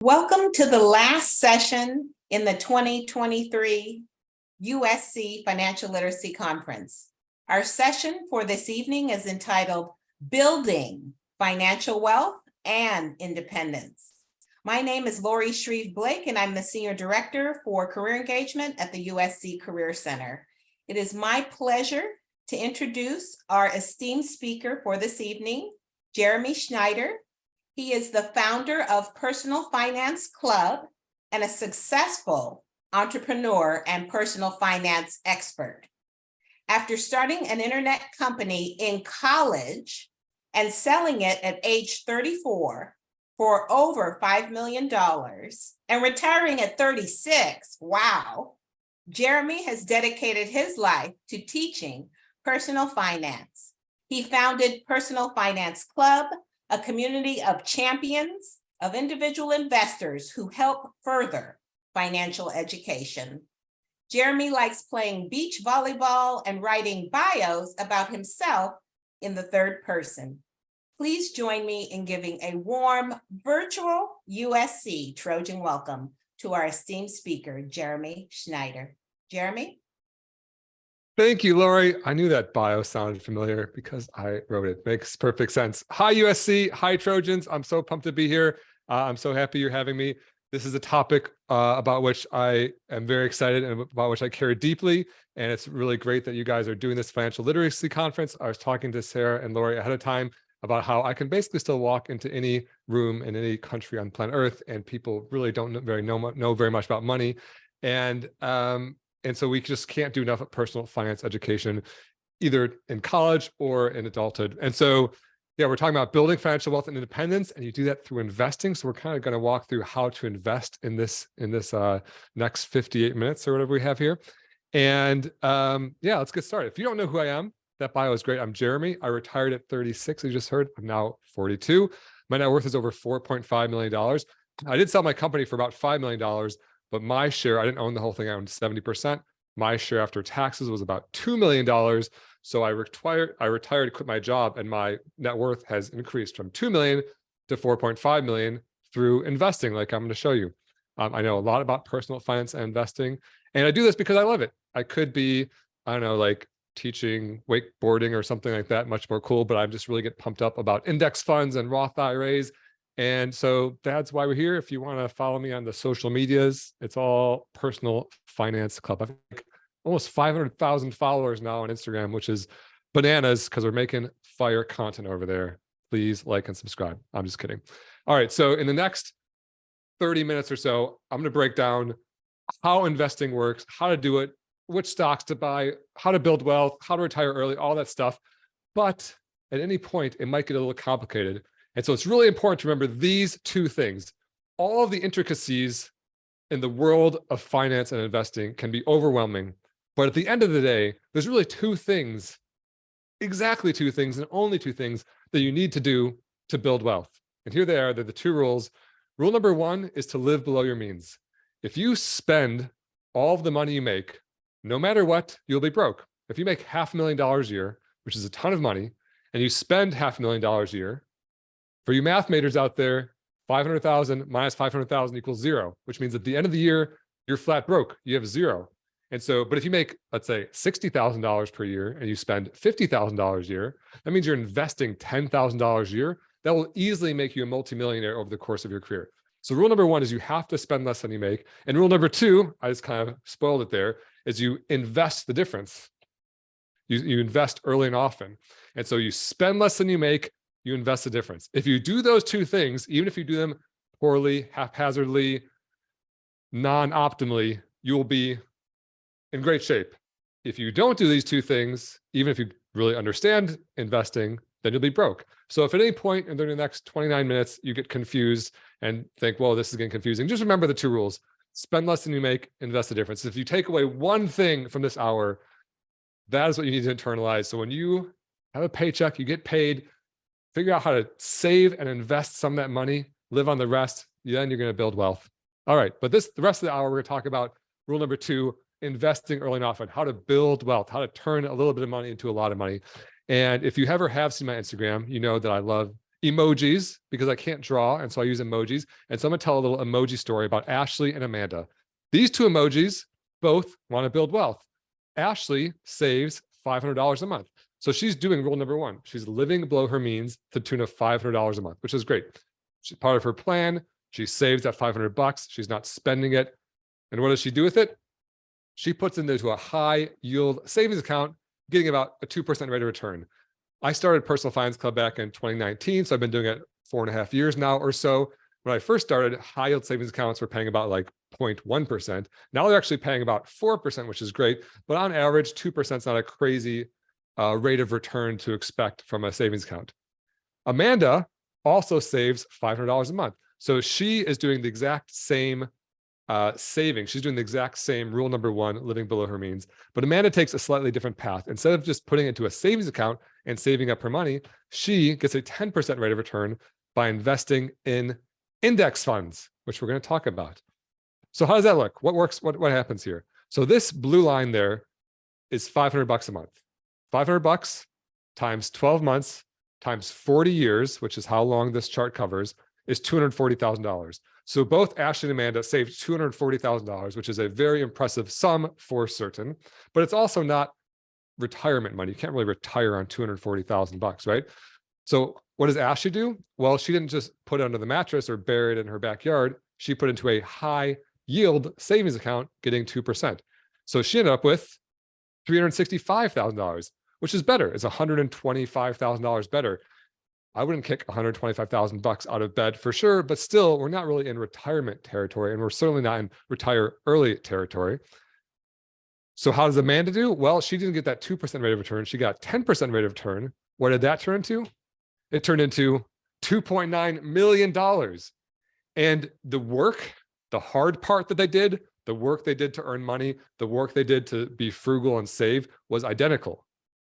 Welcome to the last session in the 2023 USC Financial Literacy Conference. Our session for this evening is entitled Building Financial Wealth and Independence. My name is Lori Shreve-Blake, and I'm the Senior Director for Career Engagement at the USC Career Center. It is my pleasure to introduce our esteemed speaker for this evening, Jeremy Schneider. He is the founder of Personal Finance Club and a successful entrepreneur and personal finance expert. After starting an internet company in college and selling it at age 34 for over $5 million and retiring at 36, wow, Jeremy has dedicated his life to teaching personal finance. He founded Personal Finance Club, a community of champions of individual investors who help further financial education. Jeremy likes playing beach volleyball and writing bios about himself in the third person. Please join me in giving a warm virtual USC Trojan welcome to our esteemed speaker, Jeremy Schneider. Jeremy? Thank you, Lori. I knew that bio sounded familiar because I wrote it. Makes perfect sense. Hi, USC. Hi, Trojans. I'm so pumped to be here. I'm so happy you're having me. This is a topic about which I am very excited and about which I care deeply. And it's really great that you guys are doing this financial literacy conference. I was talking to Sarah and Lori ahead of time about how I can basically still walk into any room in any country on planet Earth, and people really don't know very much about money. And so we just can't do enough personal finance education, either in college or in adulthood. And so, yeah, we're talking about building financial wealth and independence, and you do that through investing. So we're kind of going to walk through how to invest in this next 58 minutes or whatever we have here. And yeah, let's get started. If you don't know who I am, that bio is great. I'm Jeremy. I retired at 36. You just heard. I'm now 42. My net worth is over $4.5 million. I did sell my company for about $5 million. But my share, I didn't own the whole thing. I owned 70%. My share after taxes was about $2 million. So I retired to quit my job, and my net worth has increased from 2 million to 4.5 million through investing, like I'm going to show you. I know a lot about personal finance and investing, and I do this because I love it. I could be, I don't know, like teaching wakeboarding or something like that, much more cool, but I just really get pumped up about index funds and Roth IRAs. And so that's why we're here. If you want to follow me on the social medias, it's all Personal Finance Club. I think almost 500,000 followers now on Instagram, which is bananas because we're making fire content over there. Please like and subscribe. I'm just kidding. All right. So in the next 30 minutes or so, I'm going to break down how investing works, how to do it, which stocks to buy, how to build wealth, how to retire early, all that stuff. But at any point, it might get a little complicated. And so it's really important to remember these two things. All of the intricacies in the world of finance and investing can be overwhelming. But at the end of the day, there's really two things, exactly two things, and only two things that you need to do to build wealth. And here they are. They're the two rules. Rule number one is to live below your means. If you spend all of the money you make, no matter what, you'll be broke. If you make $500,000 a year, which is a ton of money, and you spend $500,000 a year, for you math majors out there, 500,000 minus 500,000 equals zero, which means at the end of the year, you're flat broke. You have zero. And so, but if you make, let's say, $60,000 per year and you spend $50,000 a year, that means you're investing $10,000 a year. That will easily make you a multimillionaire over the course of your career. So rule number one is you have to spend less than you make. And rule number two, I just kind of spoiled it there, is you invest the difference. You invest early and often. And so you spend less than you make, you invest the difference. If you do those two things, even if you do them poorly, haphazardly, non-optimally, you will be in great shape. If you don't do these two things, even if you really understand investing, then you'll be broke. So if at any point in the next 29 minutes, you get confused and think, well, this is getting confusing, just remember the two rules. Spend less than you make, invest the difference. If you take away one thing from this hour, that is what you need to internalize. So when you have a paycheck, you get paid, figure out how to save and invest some of that money, live on the rest, then you're going to build wealth. All right, but the rest of the hour, we're going to talk about rule number two, investing early and often, how to build wealth, how to turn a little bit of money into a lot of money. And if you ever have seen my Instagram, you know that I love emojis because I can't draw, and so I use emojis. And so I'm gonna tell a little emoji story about Ashley and Amanda. These two emojis both want to build wealth. Ashley saves $500 a month. So she's doing rule number one. She's living below her means to the tune of $500 a month, which is great. She's part of her plan. She saves that $500. She's not spending it. And what does she do with it? She puts it into a high yield savings account, getting about a 2% rate of return. I started Personal Finance Club back in 2019. So I've been doing it 4.5 years now or so. When I first started, high yield savings accounts were paying about like 0.1%. Now they're actually paying about 4%, which is great. But on average, 2% is not a crazy rate of return to expect from a savings account. Amanda also saves $500 a month. So she is doing the exact same saving. She's doing the exact same rule number one, living below her means. But Amanda takes a slightly different path. Instead of just putting it into a savings account and saving up her money, she gets a 10% rate of return by investing in index funds, which we're going to talk about. So how does that look? What works? What happens here? So this blue line there is $500 a month. $500 times 12 months times 40 years, which is how long this chart covers, is $240,000. So both Ashley and Amanda saved $240,000, which is a very impressive sum for certain, but it's also not retirement money. You can't really retire on $240,000, right? So what does Ashley do? Well, she didn't just put it under the mattress or bury it in her backyard. She put it into a high yield savings account, getting 2%. So she ended up with $365,000, which is better. It's $125,000 better. I wouldn't kick $125,000 out of bed for sure, but still, we're not really in retirement territory, and we're certainly not in retire early territory. So how does Amanda do? Well, she didn't get that 2% rate of return. She got 10% rate of return. What did that turn into? It turned into $2.9 million. And the work, the hard part that they did, the work they did to earn money, the work they did to be frugal and save was identical.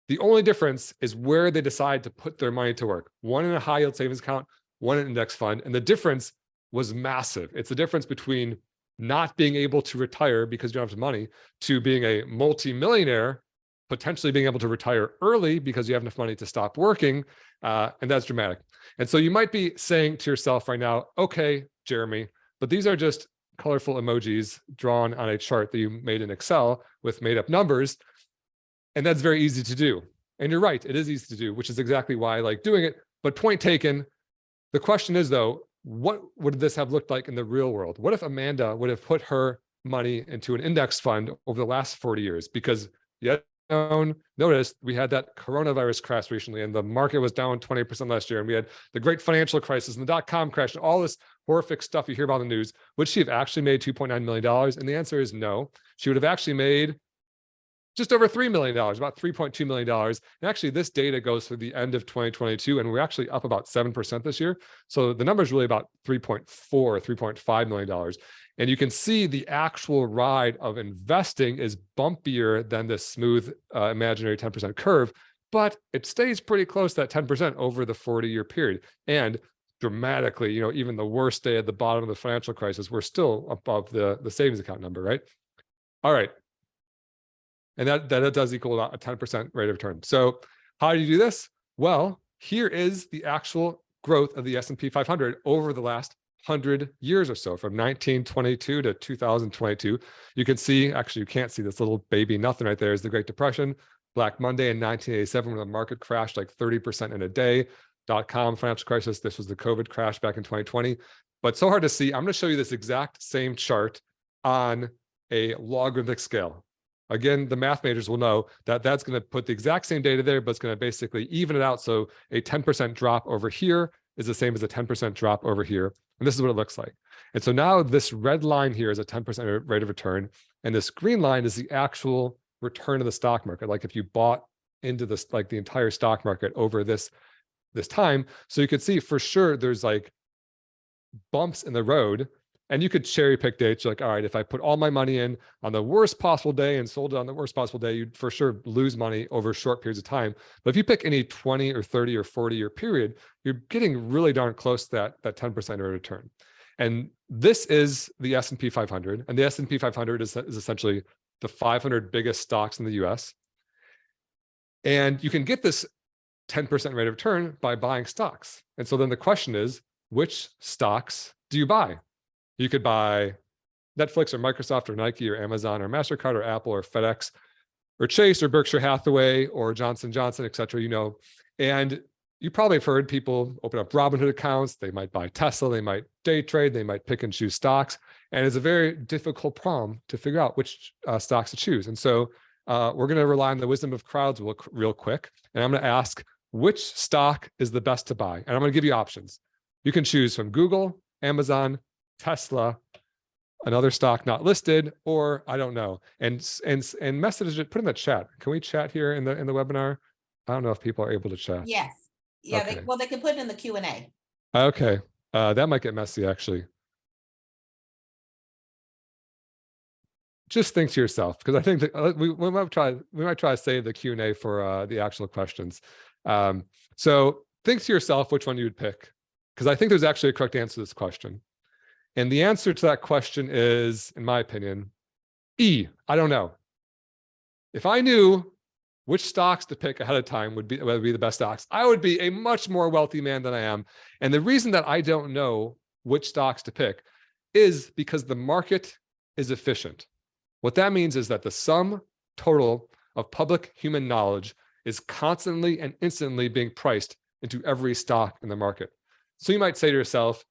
The only difference is where they decide to put their money to work. One in a high yield savings account, one in an index fund. And the difference was massive. It's the difference between not being able to retire because you don't have money to being a multi-millionaire, potentially being able to retire early because you have enough money to stop working. And that's dramatic. And so you might be saying to yourself right now, okay, Jeremy, but these are just colorful emojis drawn on a chart that you made in Excel with made up numbers. And that's very easy to do. And you're right, it is easy to do, which is exactly why I like doing it. But point taken, the question is though, what would this have looked like in the real world? What if Amanda would have put her money into an index fund over the last 40 years? Because notice we had that coronavirus crash recently and the market was down 20% last year. And we had the great financial crisis and the dot-com crash and all this horrific stuff you hear about in the news. Would she have actually made $2.9 million? And the answer is no. She would have actually made just over $3 million, about $3.2 million. And actually this data goes through the end of 2022, and we're actually up about 7% this year. So the number is really about $3.4, $3.5 million. And you can see the actual ride of investing is bumpier than this smooth imaginary 10% curve, but it stays pretty close to that 10% over the 40-year period. And dramatically, even the worst day at the bottom of the financial crisis, we're still above the savings account number, right? All right. And that does equal a 10% rate of return. So how do you do this? Well, here is the actual growth of the S&P 500 over the last 100 years or so, from 1922 to 2022. You can see, actually, you can't see this little baby nothing right there is the Great Depression, Black Monday in 1987, when the market crashed like 30% in a day, dot-com financial crisis. This was the COVID crash back in 2020. But so hard to see. I'm going to show you this exact same chart on a logarithmic scale. Again, the math majors will know that that's going to put the exact same data there, but it's going to basically even it out. So a 10% drop over here is the same as a 10% drop over here. And this is what it looks like. And so now this red line here is a 10% rate of return. And this green line is the actual return of the stock market. Like if you bought into this, like the entire stock market over this time. So you could see for sure there's like bumps in the road. And you could cherry pick dates. You're like, all right, if I put all my money in on the worst possible day and sold it on the worst possible day, you'd for sure lose money over short periods of time. But if you pick any 20 or 30 or 40-year period, you're getting really darn close to that 10% rate of return. And this is the S&P 500. And the S&P 500 is essentially the 500 biggest stocks in the US. And you can get this 10% rate of return by buying stocks. And so then the question is, which stocks do you buy? You could buy Netflix or Microsoft or Nike or Amazon or MasterCard or Apple or FedEx or Chase or Berkshire Hathaway or Johnson & Johnson, et cetera, and you probably have heard people open up Robinhood accounts. They might buy Tesla, they might day trade, they might pick and choose stocks. And it's a very difficult problem to figure out which stocks to choose. And so we're going to rely on the wisdom of crowds real quick. And I'm going to ask, which stock is the best to buy? And I'm going to give you options. You can choose from Google, Amazon, Tesla, another stock not listed, or I don't know. And message it, put in the chat. Can we chat here in the webinar? I don't know if people are able to chat. Yes. Yeah, Okay. they can put it in the Q&A. Okay. That might get messy, actually. Just think to yourself, because I think that we might try to save the Q&A for the actual questions. So think to yourself which one you would pick, because I think there's actually a correct answer to this question. And the answer to that question is, in my opinion, E, I don't know. If I knew which stocks to pick ahead of time would be the best stocks, I would be a much more wealthy man than I am. And the reason that I don't know which stocks to pick is because the market is efficient. What that means is that the sum total of public human knowledge is constantly and instantly being priced into every stock in the market. So you might say to yourself,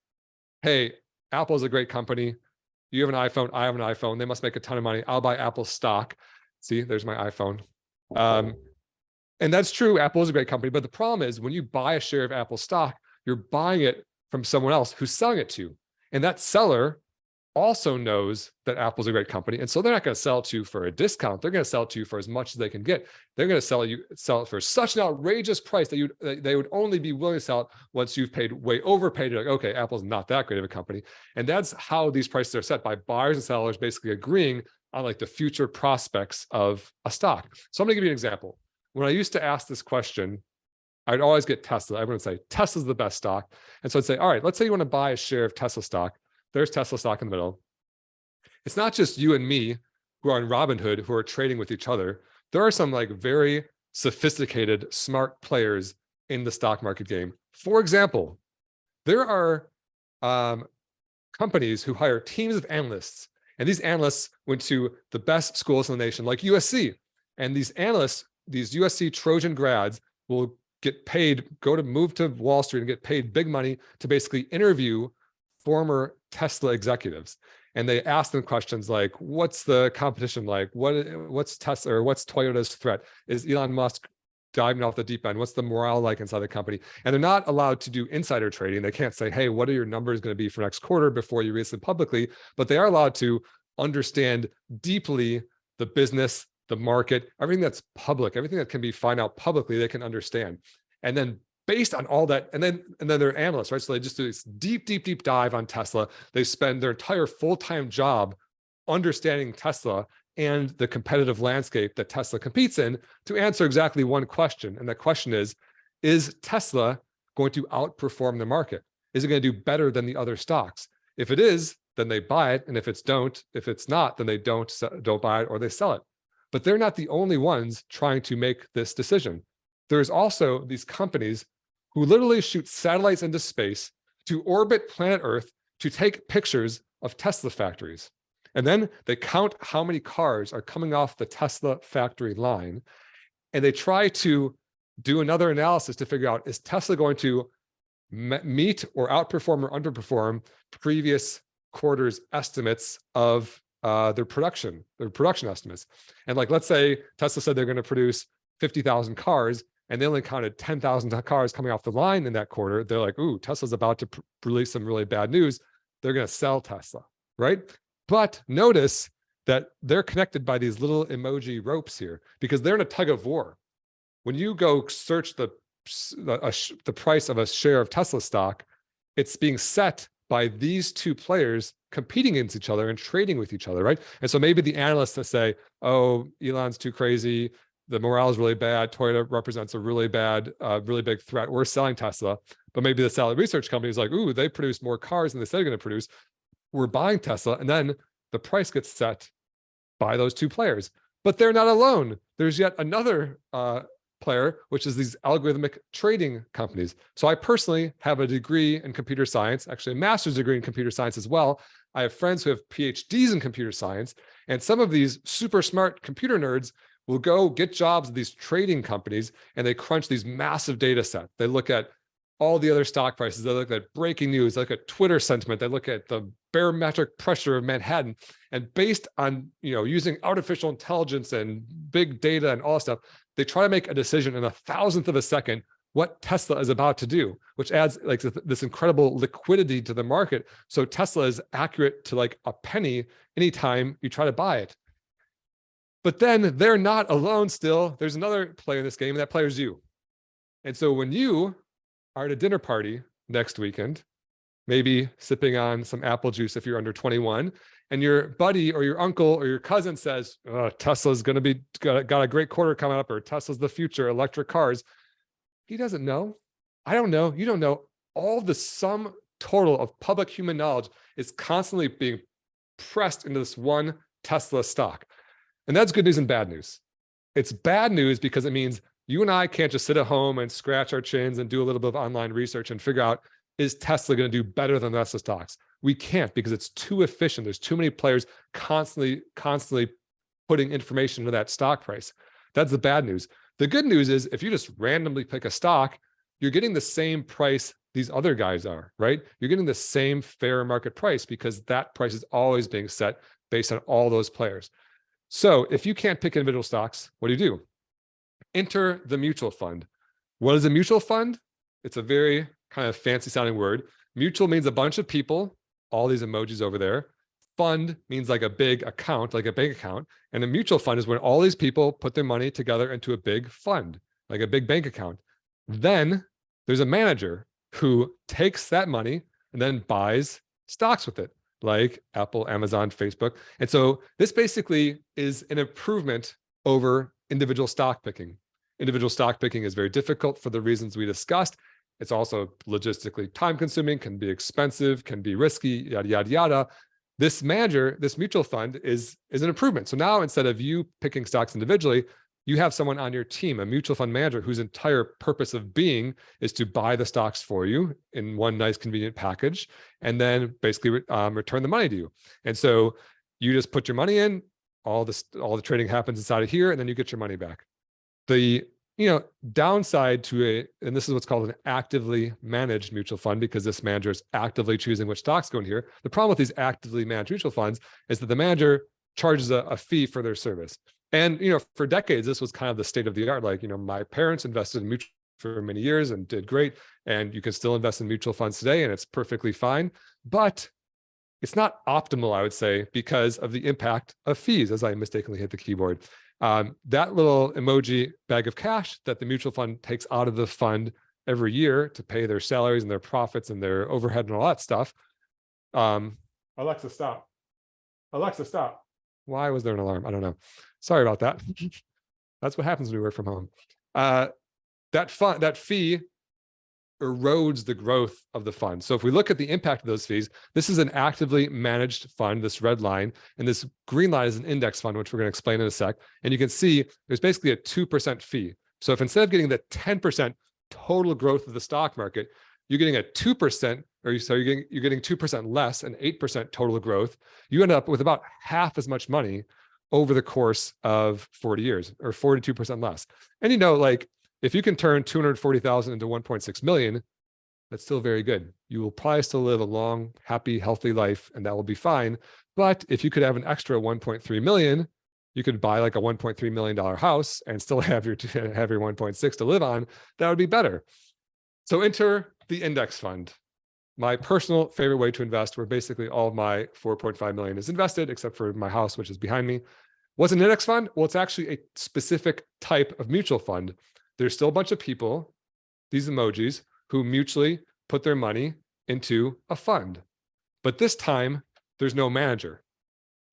hey, Apple is a great company. You have an iPhone, I have an iPhone. They must make a ton of money. I'll buy Apple stock. See, there's my iPhone. And that's true. Apple is a great company. But the problem is when you buy a share of Apple stock, you're buying it from someone else who's selling it to you. And that seller also knows that Apple's a great company. And so they're not going to sell it to you for a discount. They're going to sell it to you for as much as they can get. They're going to sell it for such an outrageous price that they would only be willing to sell it once you've paid way overpaid. You're like, okay, Apple's not that great of a company. And that's how these prices are set, by buyers and sellers basically agreeing on like the future prospects of a stock. So I'm going to give you an example. When I used to ask this question, I'd always get Tesla. Everyone would say, Tesla's the best stock. And so I'd say, all right, let's say you want to buy a share of Tesla stock. There's Tesla stock in the middle. It's not just you and me who are on Robinhood who are trading with each other. There are some like very sophisticated, smart players in the stock market game. For example, there are companies who hire teams of analysts, and these analysts went to the best schools in the nation, like USC. And these analysts, these USC Trojan grads, will get paid, move to Wall Street and get paid big money to basically interview former Tesla executives. And they ask them questions like, what's the competition like? What's Tesla, or what's Toyota's threat? Is Elon Musk diving off the deep end? What's the morale like inside the company? And they're not allowed to do insider trading. They can't say, hey, what are your numbers going to be for next quarter before you release it publicly? But they are allowed to understand deeply the business, the market, everything that's public, everything that can be found out publicly, they can understand. And then based on all that, and then they're analysts, right? So they just do this deep dive on Tesla. They spend their entire full-time job understanding Tesla and the competitive landscape that Tesla competes in to answer exactly one question. And that question is Tesla going to outperform the market? Is it going to do better than the other stocks? If it is, then they buy it. And if it's not, then they don't buy it or they sell it. But they're not the only ones trying to make this decision. There's also these companies who literally shoot satellites into space to orbit planet Earth to take pictures of Tesla factories. And then they count how many cars are coming off the Tesla factory line. And they try to do another analysis to figure out, is Tesla going to meet or outperform or underperform previous quarters estimates of their production estimates. And like, let's say Tesla said they're going to produce 50,000 cars, and they only counted 10,000 cars coming off the line in that quarter. They're like, ooh, Tesla's about to release some really bad news. They're going to sell Tesla, right? But notice that they're connected by these little emoji ropes here, because they're in a tug of war. When you go search the price of a share of Tesla stock, it's being set by these two players competing against each other and trading with each other, right? And so maybe the analysts that say, oh, Elon's too crazy, the morale is really bad, Toyota represents a really big threat, we're selling Tesla. But maybe the Salad Research company is like, ooh, they produce more cars than they said they're going to produce, we're buying Tesla. And then the price gets set by those two players. But they're not alone. There's yet another player, which is these algorithmic trading companies. So I personally have a degree in computer science, actually a master's degree in computer science as well. I have friends who have PhDs in computer science, and some of these super smart computer nerds will go get jobs at these trading companies, and they crunch these massive data sets. They look at all the other stock prices. They look at breaking news, they look at Twitter sentiment, they look at the barometric pressure of Manhattan. And based on, using artificial intelligence and big data and all that stuff, they try to make a decision in a thousandth of a second what Tesla is about to do, which adds like this incredible liquidity to the market. So Tesla is accurate to like a penny anytime you try to buy it. But then they're not alone still. There's another player in this game, and that player is you. And so when you are at a dinner party next weekend, maybe sipping on some apple juice if you're under 21, and your buddy or your uncle or your cousin says, Tesla's going to be got a great quarter coming up, or Tesla's the future, electric cars. He doesn't know. I don't know. You don't know. All the sum total of public human knowledge is constantly being pressed into this one Tesla stock. And that's good news and bad news. It's bad news because it means you and I can't just sit at home and scratch our chins and do a little bit of online research and figure out, is Tesla going to do better than the rest of the stocks? We can't, because it's too efficient. There's too many players constantly putting information into that stock price. That's the bad news. The good news is if you just randomly pick a stock, you're getting the same price these other guys are, right? You're getting the same fair market price because that price is always being set based on all those players. So if you can't pick individual stocks, what do? Enter the mutual fund. What is a mutual fund? It's a very kind of fancy sounding word. Mutual means a bunch of people, all these emojis over there. Fund means like a big account, like a bank account. And a mutual fund is when all these people put their money together into a big fund, like a big bank account. Then there's a manager who takes that money and then buys stocks with it, like Apple, Amazon, Facebook. And so this basically is an improvement over individual stock picking. Individual stock picking is very difficult for the reasons we discussed. It's also logistically time consuming, can be expensive, can be risky, yada, yada, yada. This manager, this mutual fund is an improvement. So now instead of you picking stocks individually, you have someone on your team, a mutual fund manager whose entire purpose of being is to buy the stocks for you in one nice convenient package, and then basically return the money to you. And so you just put your money in, all the trading happens inside of here, and then you get your money back. The downside to and this is what's called an actively managed mutual fund, because this manager is actively choosing which stocks go in here. The problem with these actively managed mutual funds is that the manager charges a fee for their service. And, for decades, this was kind of the state of the art. Like, my parents invested in mutual for many years and did great. And you can still invest in mutual funds today, and it's perfectly fine. But it's not optimal, I would say, because of the impact of fees, as I mistakenly hit the keyboard. That little emoji bag of cash that the mutual fund takes out of the fund every year to pay their salaries and their profits and their overhead and all that stuff. Alexa, stop. Alexa, stop. Why was there an alarm? I don't know. Sorry about that. That's what happens when we work from home. That fee erodes the growth of the fund. So if we look at the impact of those fees, this is an actively managed fund, this red line, and this green line is an index fund, which we're going to explain in a sec. And you can see there's basically a 2% fee. So if instead of getting the 10% total growth of the stock market, you're getting a 2%, or so you're getting 2% less and 8% total growth, you end up with about half as much money over the course of 40 years, or 42% less. And like, if you can turn 240,000 into 1.6 million, that's still very good. You will probably still live a long, happy, healthy life, and that will be fine. But if you could have an extra 1.3 million, you could buy like a $1.3 million house and still have your 1.6 to live on. That would be better. So enter the index fund. My personal favorite way to invest, where basically all of my 4.5 million is invested, except for my house, which is behind me. What's an index fund? Well, it's actually a specific type of mutual fund. There's still a bunch of people, these emojis, who mutually put their money into a fund. But this time, there's no manager.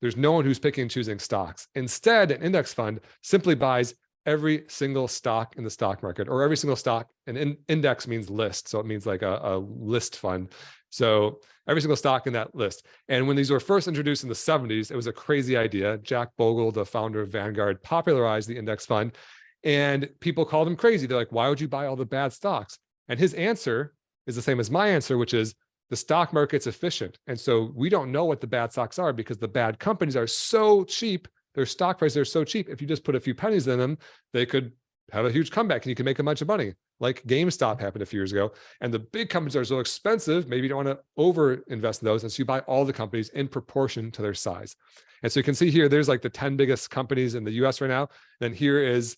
There's no one who's picking and choosing stocks. Instead, an index fund simply buys every single stock in the stock market, or every single stock. And index means list. So it means like a list fund. So every single stock in that list. And when these were first introduced in the 70s, it was a crazy idea. Jack Bogle, the founder of Vanguard, popularized the index fund. And people called him crazy. They're like, why would you buy all the bad stocks? And his answer is the same as my answer, which is the stock market's efficient. And so we don't know what the bad stocks are because the bad companies are so cheap. Their stock prices are so cheap. If you just put a few pennies in them, they could have a huge comeback and you can make a bunch of money, like GameStop happened a few years ago. And the big companies are so expensive, maybe you don't want to over invest in those. And so you buy all the companies in proportion to their size. And so you can see here, there's like the 10 biggest companies in the US right now. Then here is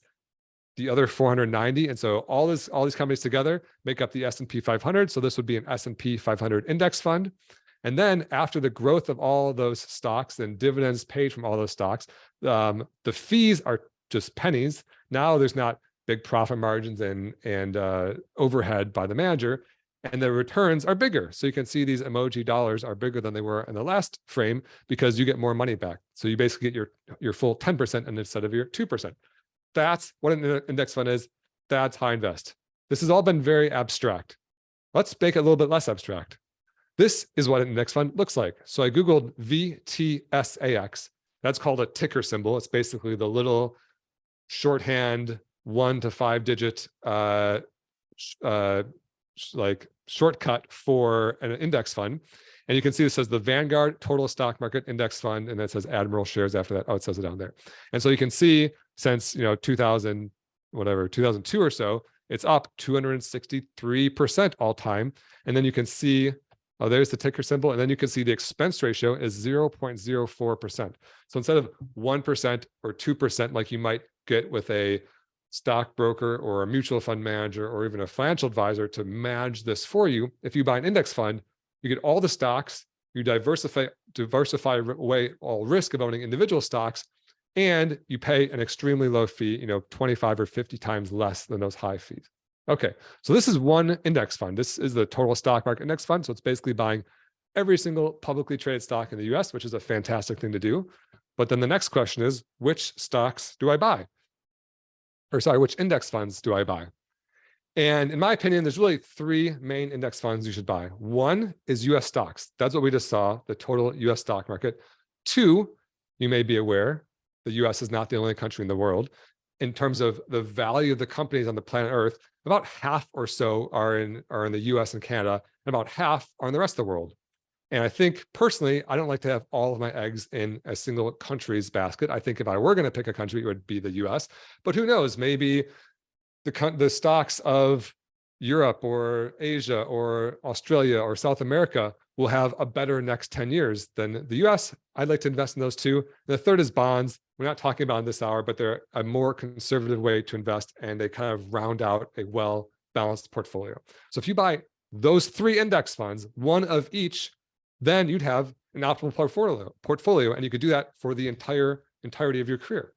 the other 490. And so all these companies together make up the S&P 500. So this would be an S&P 500 index fund. And then after the growth of all of those stocks and dividends paid from all those stocks, the fees are just pennies. Now there's not big profit margins and overhead by the manager, and the returns are bigger. So you can see these emoji dollars are bigger than they were in the last frame because you get more money back. So you basically get your full 10% instead of your 2%. That's what an index fund is. That's how I invest. This has all been very abstract. Let's make it a little bit less abstract. This is what an index fund looks like. So I Googled VTSAX. That's called a ticker symbol. It's basically the little shorthand 1 to 5 digit like shortcut for an index fund. And you can see it says the Vanguard Total Stock Market Index Fund, and then it says Admiral Shares after that. Oh, it says it down there. And so you can see since 2002 or so, it's up 263% all time. And then you can see, oh, there's the ticker symbol. And then you can see the expense ratio is 0.04%. So instead of 1% or 2% like you might get with a stockbroker or a mutual fund manager or even a financial advisor to manage this for you, if you buy an index fund, you get all the stocks, you diversify away all risk of owning individual stocks, and you pay an extremely low fee, 25 or 50 times less than those high fees. Okay, so this is one index fund. This is the Total Stock Market Index Fund. So it's basically buying every single publicly traded stock in the US, which is a fantastic thing to do. But then the next question is, which stocks do I buy? Or sorry, which index funds do I buy? And in my opinion, there's really 3 main index funds you should buy. One is US stocks. That's what we just saw, the total US stock market. 2, you may be aware, the US is not the only country in the world. In terms of the value of the companies on the planet Earth, about half or so are in the US and Canada, and about half are in the rest of the world. And I think personally, I don't like to have all of my eggs in a single country's basket. I think if I were going to pick a country, it would be the US. But who knows, maybe the stocks of Europe or Asia or Australia or South America will have a better next 10 years than the US. I'd like to invest in those too. And the third is bonds. We're not talking about in this hour, but they're a more conservative way to invest, and they kind of round out a well-balanced portfolio. So if you buy those 3 index funds, one of each, then you'd have an optimal portfolio, and you could do that for the entirety of your career.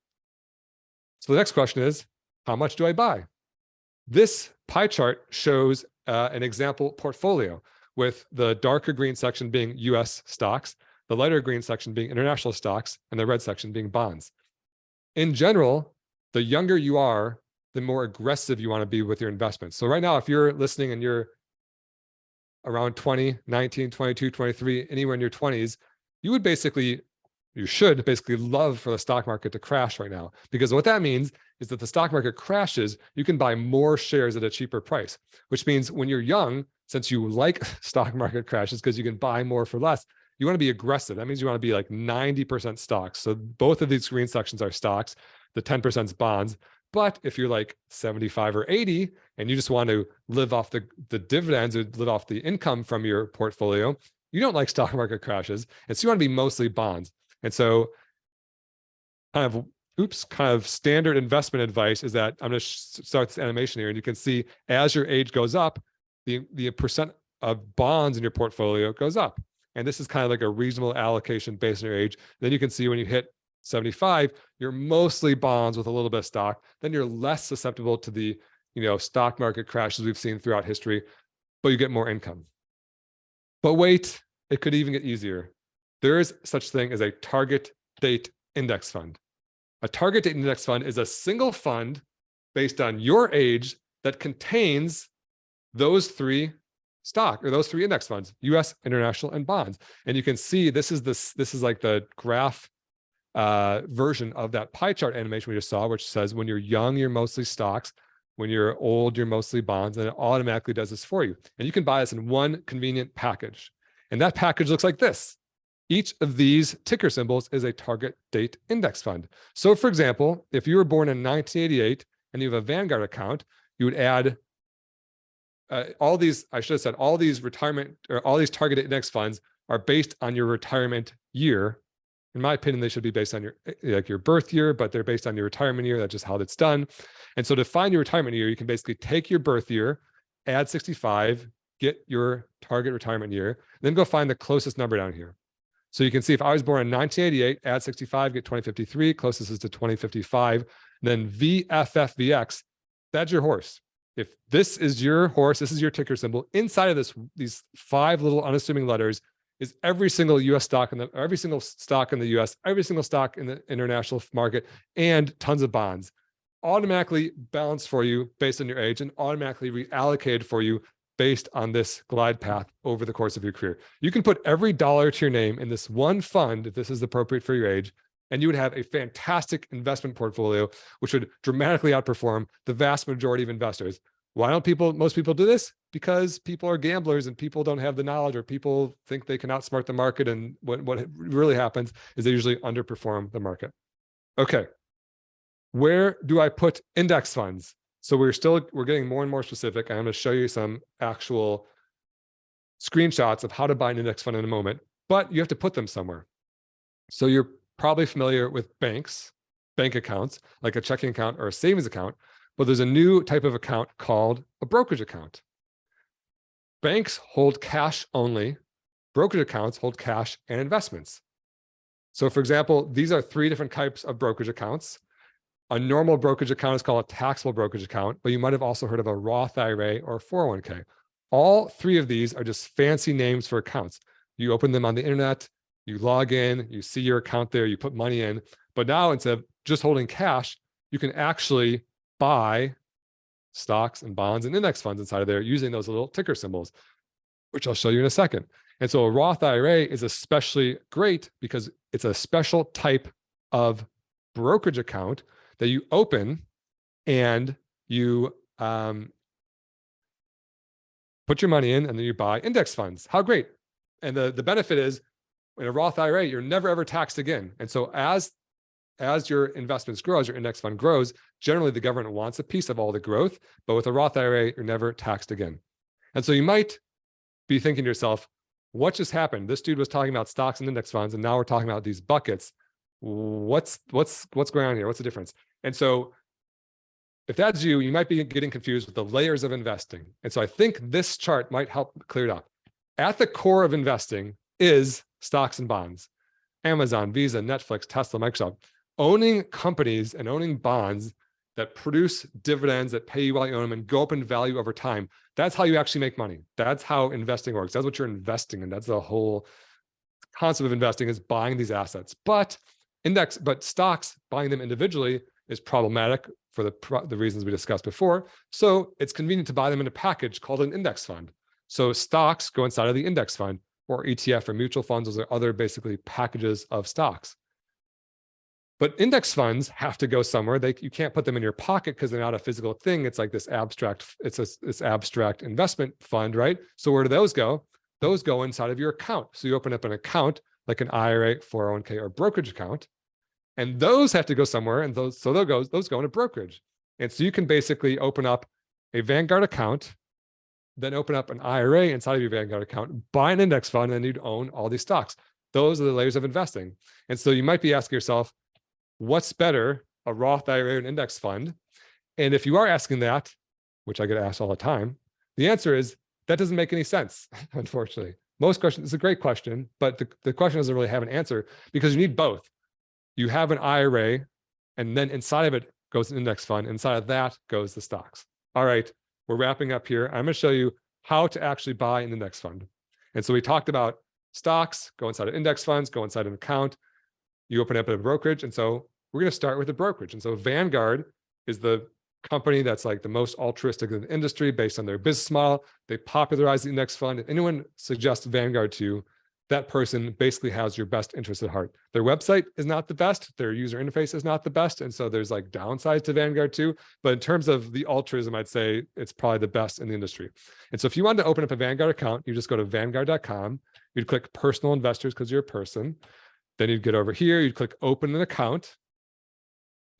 So the next question is, how much do I buy? This pie chart shows an example portfolio with the darker green section being US stocks, the lighter green section being international stocks, and the red section being bonds. In general, the younger you are, the more aggressive you want to be with your investments. So right now, if you're listening and you're around 20, 19, 22, 23, anywhere in your 20s, you should basically love for the stock market to crash right now. Because what that means is that the stock market crashes, you can buy more shares at a cheaper price, which means when you're young, since you like stock market crashes because you can buy more for less, you want to be aggressive. That means you want to be like 90% stocks. So both of these green sections are stocks, the 10% is bonds. But if you're like 75 or 80 and you just want to live off the dividends or live off the income from your portfolio, you don't like stock market crashes. And so you want to be mostly bonds. And so kind of standard investment advice is that I'm going to start this animation here. And you can see as your age goes up, the percent of bonds in your portfolio goes up. And this is kind of like a reasonable allocation based on your age. Then you can see when you hit 75, you're mostly bonds with a little bit of stock. Then you're less susceptible to the stock market crashes we've seen throughout history, but you get more income. But wait, it could even get easier. There is such thing as a target date index fund. A target date index fund is a single fund based on your age that contains those 3 index funds, US, international, and bonds. And you can see this is like the graph version of that pie chart animation we just saw, which says when you're young, you're mostly stocks. When you're old, you're mostly bonds, and it automatically does this for you. And you can buy this in one convenient package. And that package looks like this. Each of these ticker symbols is a target date index fund. So for example, if you were born in 1988 and you have a Vanguard account, you would add all these, I should have said, all these retirement or all these target index funds are based on your retirement year. In my opinion, they should be based on your birth year, but they're based on your retirement year. That's just how it's done. And so to find your retirement year, you can basically take your birth year, add 65, get your target retirement year, then go find the closest number down here. So you can see if I was born in 1988, add 65, get 2053, closest is to 2055, then VFFVX, that's your horse. If this is your horse, this is your ticker symbol. Inside of these 5 little unassuming letters is every single US stock every single stock in the US, every single stock in the international market, and tons of bonds. Automatically balanced for you based on your age and automatically reallocated for you based on this glide path over the course of your career. You can put every dollar to your name in this one fund, if this is appropriate for your age, and you would have a fantastic investment portfolio, which would dramatically outperform the vast majority of investors. Why don't most people do this? Because people are gamblers and people don't have the knowledge, or people think they can outsmart the market. And what really happens is they usually underperform the market. Okay. Where do I put index funds? So we're getting more and more specific. I'm going to show you some actual screenshots of how to buy an index fund in a moment, but you have to put them somewhere. So you're probably familiar with bank accounts, like a checking account or a savings account, but there's a new type of account called a brokerage account. Banks hold cash only. Brokerage accounts hold cash and investments. So for example, these are 3 different types of brokerage accounts. A normal brokerage account is called a taxable brokerage account, but you might have also heard of a Roth IRA or a 401k. All 3 of these are just fancy names for accounts. You open them on the internet, you log in, you see your account there, you put money in. But now instead of just holding cash, you can actually buy stocks and bonds and index funds inside of there using those little ticker symbols, which I'll show you in a second. And so a Roth IRA is especially great because it's a special type of brokerage account that you open and you put your money in and then you buy index funds. How great. And the benefit is in a Roth IRA, you're never ever taxed again. And so as your investments grow, as your index fund grows, generally the government wants a piece of all the growth, but with a Roth IRA, you're never taxed again. And so you might be thinking to yourself, what just happened? This dude was talking about stocks and index funds, and now we're talking about these buckets. What's going on here? What's the difference? And so if that's you, you might be getting confused with the layers of investing. And so I think this chart might help clear it up. At the core of investing is stocks and bonds. Amazon, Visa, Netflix, Tesla, Microsoft. Owning companies and owning bonds that produce dividends that pay you while you own them and go up in value over time. That's how you actually make money. That's how investing works. That's what you're investing in. That's the whole concept of investing, is buying these assets. But stocks, buying them individually is problematic for the reasons we discussed before. So it's convenient to buy them in a package called an index fund. So stocks go inside of the index fund, or ETF or mutual funds. Those are other basically packages of stocks. But index funds have to go somewhere. You can't put them in your pocket because they're not a physical thing. It's like this abstract investment fund, right? So where do those go? Those go inside of your account. So you open up an account like an IRA, 401k, or brokerage account, and those have to go somewhere. And those go into brokerage. And so you can basically open up a Vanguard account, then open up an IRA inside of your Vanguard account, buy an index fund, and you'd own all these stocks. Those are the layers of investing. And so you might be asking yourself, what's better, a Roth IRA or an index fund? And if you are asking that, which I get asked all the time, the answer is that doesn't make any sense, unfortunately. Most questions, it's a great question, but the question doesn't really have an answer because you need both. You have an IRA, and then inside of it goes an index fund. Inside of that goes the stocks. All right, we're wrapping up here. I'm going to show you how to actually buy an index fund. And so we talked about stocks, go inside of index funds, go inside an account. You open up a brokerage. And so we're going to start with a brokerage. And so Vanguard is the company that's like the most altruistic in the industry based on their business model. They popularized the index fund. If anyone suggests Vanguard to you, that person basically has your best interest at heart. Their website is not the best, their user interface is not the best, and so there's like downsides to Vanguard too. But in terms of the altruism, I'd say it's probably the best in the industry. And so if you wanted to open up a Vanguard account, you just go to vanguard.com, you'd click personal investors because you're a person. Then you'd get over here, you'd click open an account.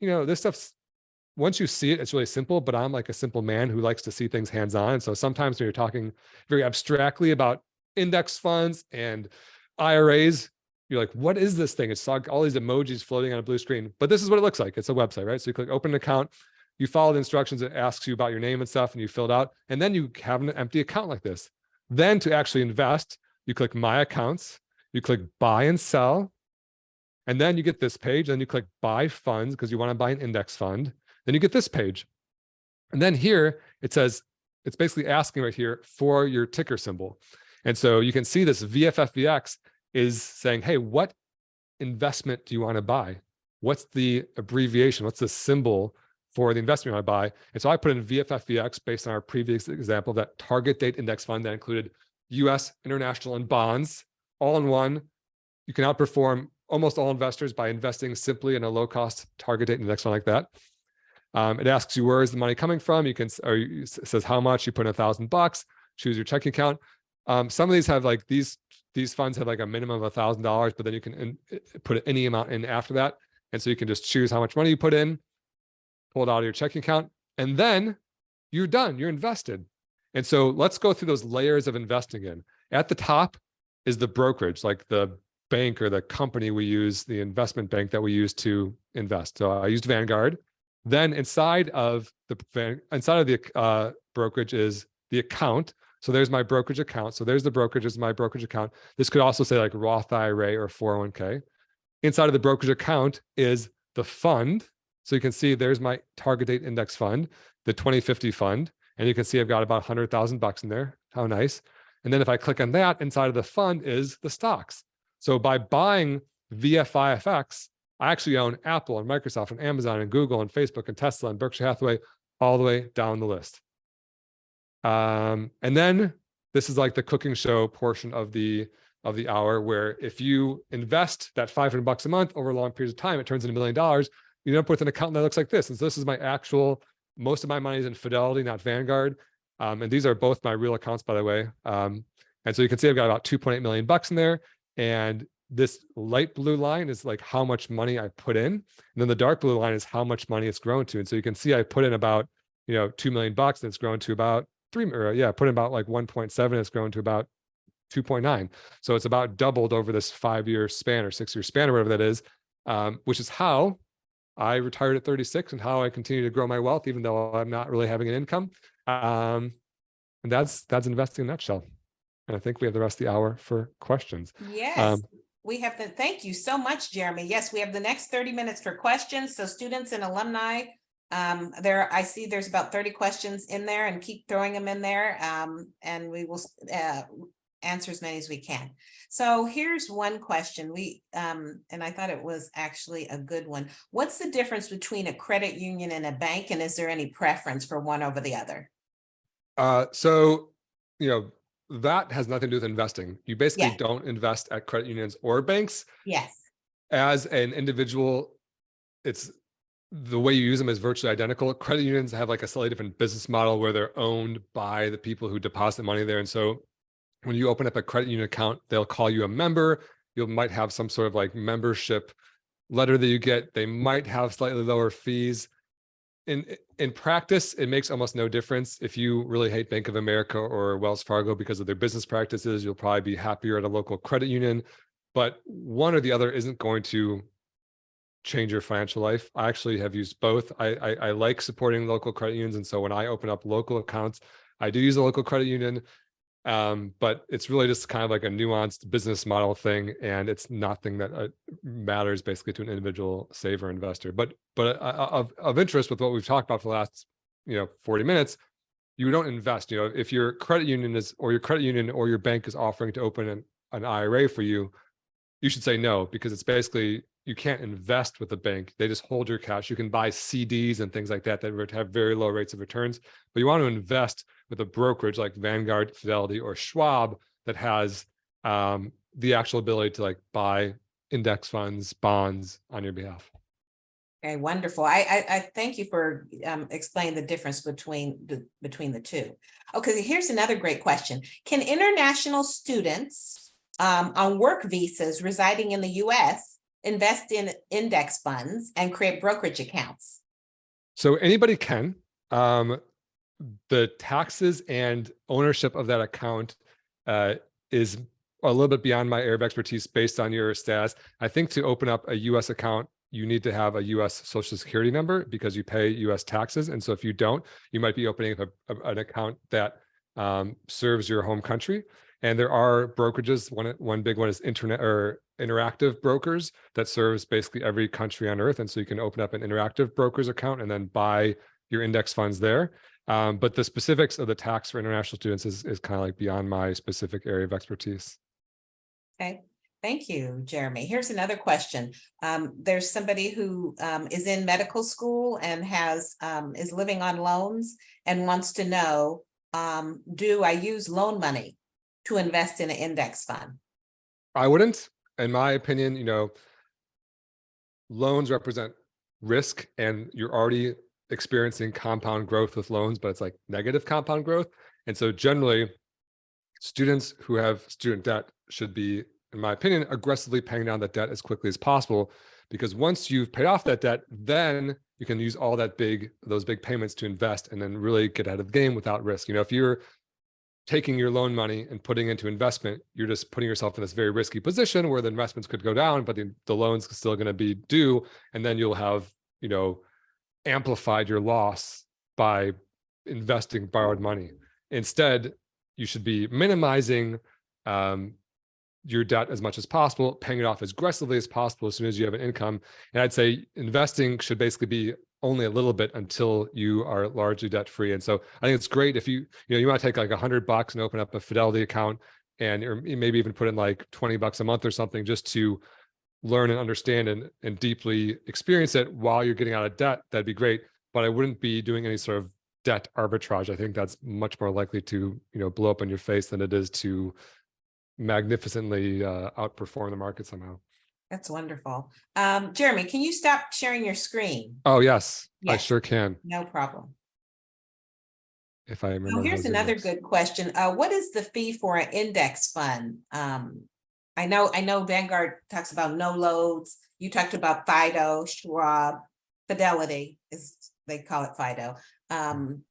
You know, this stuff's, once you see it, it's really simple, but I'm like a simple man who likes to see things hands-on. And so sometimes when you're talking very abstractly about index funds and IRAs, you're like, what is this thing? It's all these emojis floating on a blue screen, but this is what it looks like. It's a website, right? So you click open an account, you follow the instructions, it asks you about your name and stuff, and you fill it out, and then you have an empty account like this. Then to actually invest, you click my accounts, you click buy and sell, and then you get this page, and you click buy funds because you want to buy an index fund. Then you get this page. And then here it says, it's basically asking right here for your ticker symbol. And so you can see this VFFVX is saying, hey, what investment do you want to buy? What's the abbreviation? What's the symbol for the investment you want to buy? And so I put in VFFVX based on our previous example, that target date index fund that included US, international, and bonds all in one. You can outperform almost all investors by investing simply in a low-cost target date index fund like that. It asks you, where is the money coming from? You can, or it says how much. You put in $1,000, choose your checking account. Some of these have like these funds have like a minimum of $1,000, but then you can put any amount in after that. And so you can just choose how much money you put in, pull it out of your checking account, and then you're done, you're invested. And so let's go through those layers of investing in. At the top is the brokerage, like the bank or the company we use, the investment bank that we use to invest. So I used Vanguard. Then inside of the brokerage is the account. So there's my brokerage account. So there's the brokerage, is my brokerage account. This could also say like Roth IRA or 401k. Inside of the brokerage account is the fund. So you can see there's my target date index fund, the 2050 fund. And you can see I've got about $100,000 in there. How nice. And then if I click on that, inside of the fund is the stocks. So by buying VFIFX, I actually own Apple and Microsoft and Amazon and Google and Facebook and Tesla and Berkshire Hathaway all the way down the list. And then this is like the cooking show portion of the hour, where if you invest that $500 a month over long periods of time, it turns into $1 million. You end up with an account that looks like this. And so this is my actual, most of my money is in Fidelity, not Vanguard. And these are both my real accounts, by the way. And so you can see I've got about 2.8 million bucks in there. And this light blue line is like how much money I put in. And then the dark blue line is how much money it's grown to. And so you can see I put in about, 2 million bucks, and it's grown to about put in about like 1.7, it's grown to about 2.9. So it's about doubled over this 5-year span or 6-year span or whatever that is, which is how I retired at 36 and how I continue to grow my wealth, even though I'm not really having an income. And that's investing in a nutshell. And I think we have the rest of the hour for questions. Yes. We have thank you so much, Jeremy. Yes, we have the next 30 minutes for questions. So students and alumni, I see there's about 30 questions in there, and keep throwing them in there. And we will answer as many as we can. So here's one question. And I thought it was actually a good one. What's the difference between a credit union and a bank? And is there any preference for one over the other? That has nothing to do with investing. You basically don't invest at credit unions or banks. Yes. As an individual, it's the way you use them is virtually identical. Credit unions have like a slightly different business model where they're owned by the people who deposit money there. And so when you open up a credit union account, they'll call you a member. You might have some sort of like membership letter that you get. They might have slightly lower fees. In practice, it makes almost no difference. If you really hate Bank of America or Wells Fargo because of their business practices, you'll probably be happier at a local credit union. But one or the other isn't going to change your financial life. I actually have used both. I like supporting local credit unions. And so when I open up local accounts, I do use a local credit union. But it's really just kind of like a nuanced business model thing, and it's nothing that matters basically to an individual saver investor. But of interest with what we've talked about for the last 40 minutes, you don't invest. If your credit union or your bank is offering to open an IRA for you, you should say no, because it's basically, you can't invest with the bank. They just hold your cash. You can buy CDs and things like that that have very low rates of returns, but you want to invest with a brokerage like Vanguard, Fidelity, or Schwab that has the actual ability to like buy index funds, bonds on your behalf. Okay, wonderful. I thank you for explaining the difference between the two. Okay, here's another great question. Can international students on work visas residing in the US invest in index funds and create brokerage accounts? So anybody can. The taxes and ownership of that account is a little bit beyond my area of expertise based on your status. I think to open up a US account, you need to have a US Social Security number because you pay US taxes. And so if you don't, you might be opening up an account that serves your home country. And there are brokerages. One big one is Interactive Brokers that serves basically every country on earth. And so you can open up an Interactive Brokers account and then buy your index funds there. But the specifics of the tax for international students is kind of like beyond my specific area of expertise. Okay, thank you, Jeremy. Here's another question. There's somebody who is in medical school and is living on loans and wants to know, do I use loan money to invest in an index fund? I wouldn't. In my opinion, loans represent risk, and you're already experiencing compound growth with loans, but it's like negative compound growth. And so generally, students who have student debt should be, in my opinion, aggressively paying down that debt as quickly as possible, because once you've paid off that debt, then you can use all those big payments to invest and then really get out of the game without risk. If you're taking your loan money and putting into investment, you're just putting yourself in this very risky position where the investments could go down, but the loan's still going to be due. And then you'll have, amplified your loss by investing borrowed money. Instead, you should be minimizing your debt as much as possible, paying it off as aggressively as possible as soon as you have an income. And I'd say investing should basically be only a little bit until you are largely debt free. And so I think it's great if you want to take like $100 and open up a Fidelity account, and or maybe even put in like $20 a month or something, just to learn and understand and deeply experience it while you're getting out of debt. That'd be great. But I wouldn't be doing any sort of debt arbitrage. I think that's much more likely to, blow up in your face than it is to magnificently outperform the market somehow. That's wonderful. Jeremy, can you stop sharing your screen? Oh, yes, I Yes. sure can. No problem. If I remember. Here's another good question. What is the fee for an index fund? I know Vanguard talks about no loads. You talked about Fido, Schwab, Fidelity they call it Fido. And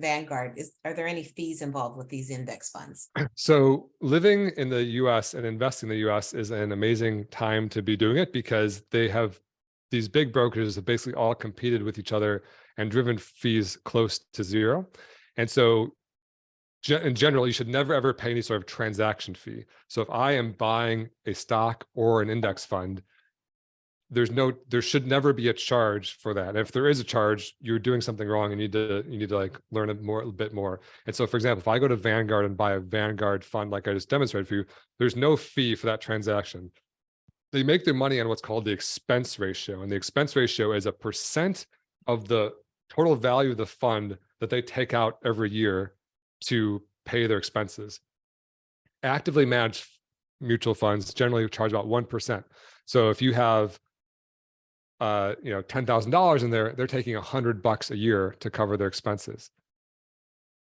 Vanguard. Are there any fees involved with these index funds? So living in the US and investing in the US is an amazing time to be doing it, because they have these big brokerages that basically all competed with each other and driven fees close to zero. And so in general, you should never ever pay any sort of transaction fee. So if I am buying a stock or an index fund, there should never be a charge for that. And if there is a charge, you're doing something wrong, and you need to like learn a bit more. And so, for example, if I go to Vanguard and buy a Vanguard fund, like I just demonstrated for you, there's no fee for that transaction. They make their money on what's called the expense ratio. And the expense ratio is a percent of the total value of the fund that they take out every year to pay their expenses. Actively managed mutual funds generally charge about 1%. So if you have $10,000 in there, they're taking $100 a year to cover their expenses.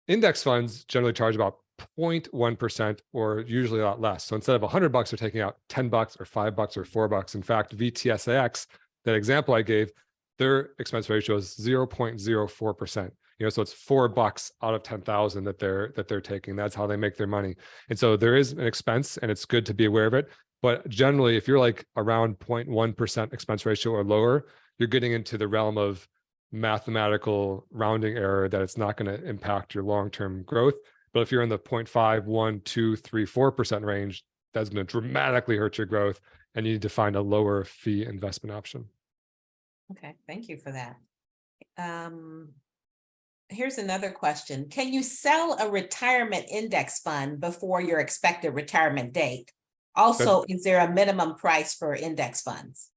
Index funds generally charge about 0.1%, or usually a lot less. So instead of $100, they're taking out $10 or $5 or $4. In fact, VTSAX, that example I gave, their expense ratio is 0.04%. So it's $4 out of 10,000 that they're taking. That's how they make their money. And so there is an expense, and it's good to be aware of it. But generally, if you're like around 0.1% expense ratio or lower, you're getting into the realm of mathematical rounding error that it's not going to impact your long-term growth. But if you're in the 0.5, 1, 2, 3, 4% range, that's going to dramatically hurt your growth, and you need to find a lower fee investment option. Okay, thank you for that. Here's another question. Can you sell a retirement index fund before your expected retirement date? Also, is there a minimum price for index funds?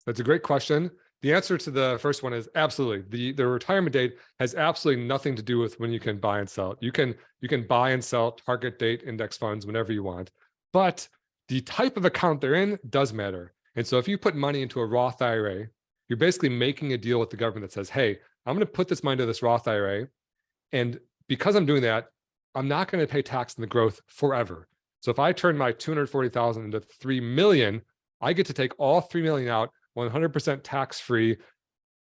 That's a great question. The answer to the first one is absolutely. The retirement date has absolutely nothing to do with when you can buy and sell. You can buy and sell target date index funds whenever you want. But the type of account they're in does matter. And so if you put money into a Roth IRA, you're basically making a deal with the government that says, hey, I'm going to put this money into this Roth IRA. And because I'm doing that, I'm not going to pay tax on the growth forever. So if I turn my 240,000 into 3 million, I get to take all 3 million out 100% tax-free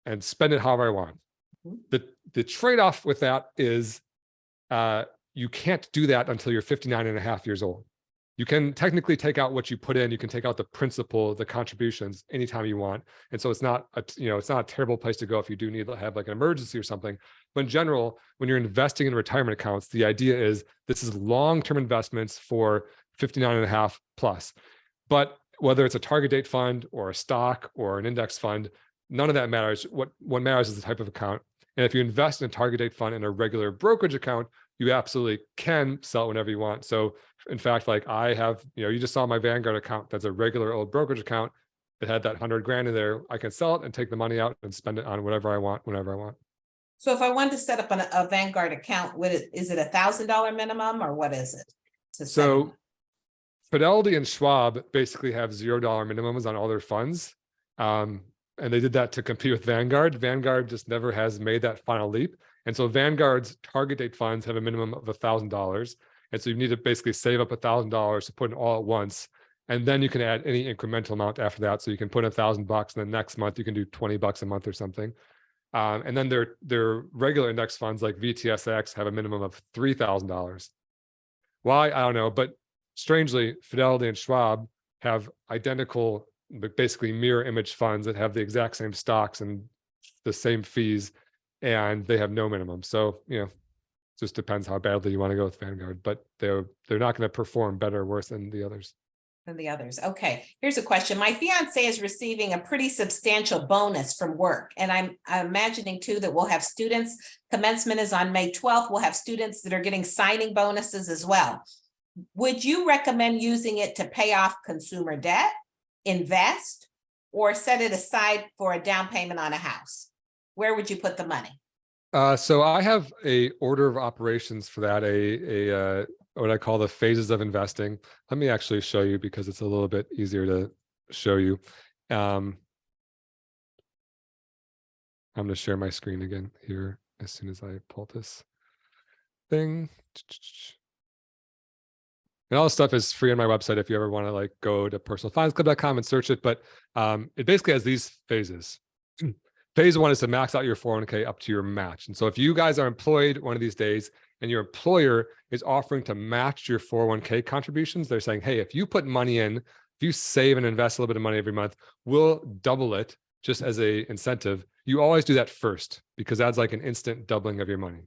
and spend it however I want. The trade-off with that is you can't do that until you're 59 and a half years old. You can technically take out what you put in. You can take out the principal, the contributions anytime you want. And so it's not it's not a terrible place to go if you do need to have like an emergency or something. But in general, when you're investing in retirement accounts, the idea is this is long-term investments for 59 and a half plus. But whether it's a target date fund or a stock or an index fund, none of that matters. What matters is the type of account. And if you invest in a target date fund in a regular brokerage account, you absolutely can sell it whenever you want. So in fact, like I have, you just saw my Vanguard account. That's a regular old brokerage account. It had that 100 grand in there. I can sell it and take the money out and spend it on whatever I want, whenever I want. So if I wanted to set up a Vanguard account, is it $1,000 minimum or what is it? So Fidelity and Schwab basically have $0 minimums on all their funds. And they did that to compete with Vanguard. Vanguard just never has made that final leap. And so Vanguard's target date funds have a minimum of $1,000. And so you need to basically save up $1,000 to put in all at once. And then you can add any incremental amount after that. So you can put in $1,000 and then next month you can do $20 a month or something. And then their regular index funds like VTSX have a minimum of $3,000. Why? I don't know. But strangely, Fidelity and Schwab have identical, basically mirror image funds that have the exact same stocks and the same fees, and they have no minimum. So, just depends how badly you want to go with Vanguard, but they're not going to perform better or worse than the others. Okay, here's a question. My fiance is receiving a pretty substantial bonus from work. And I'm imagining too that we'll have students, commencement is on May 12th. We'll have students that are getting signing bonuses as well. Would you recommend using it to pay off consumer debt, invest, or set it aside for a down payment on a house? Where would you put the money? So I have a order of operations for that, what I call the phases of investing. Let me actually show you because it's a little bit easier to show you. I'm going to share my screen again here as soon as I pull this thing. And all this stuff is free on my website if you ever want to go to personalfinanceClub.com and search it. But it basically has these phases. Phase one is to max out your 401k up to your match. And so if you guys are employed one of these days and your employer is offering to match your 401k contributions, they're saying, hey, if you put money in, if you save and invest a little bit of money every month, we'll double it just as a incentive. You always do that first because that's like an instant doubling of your money.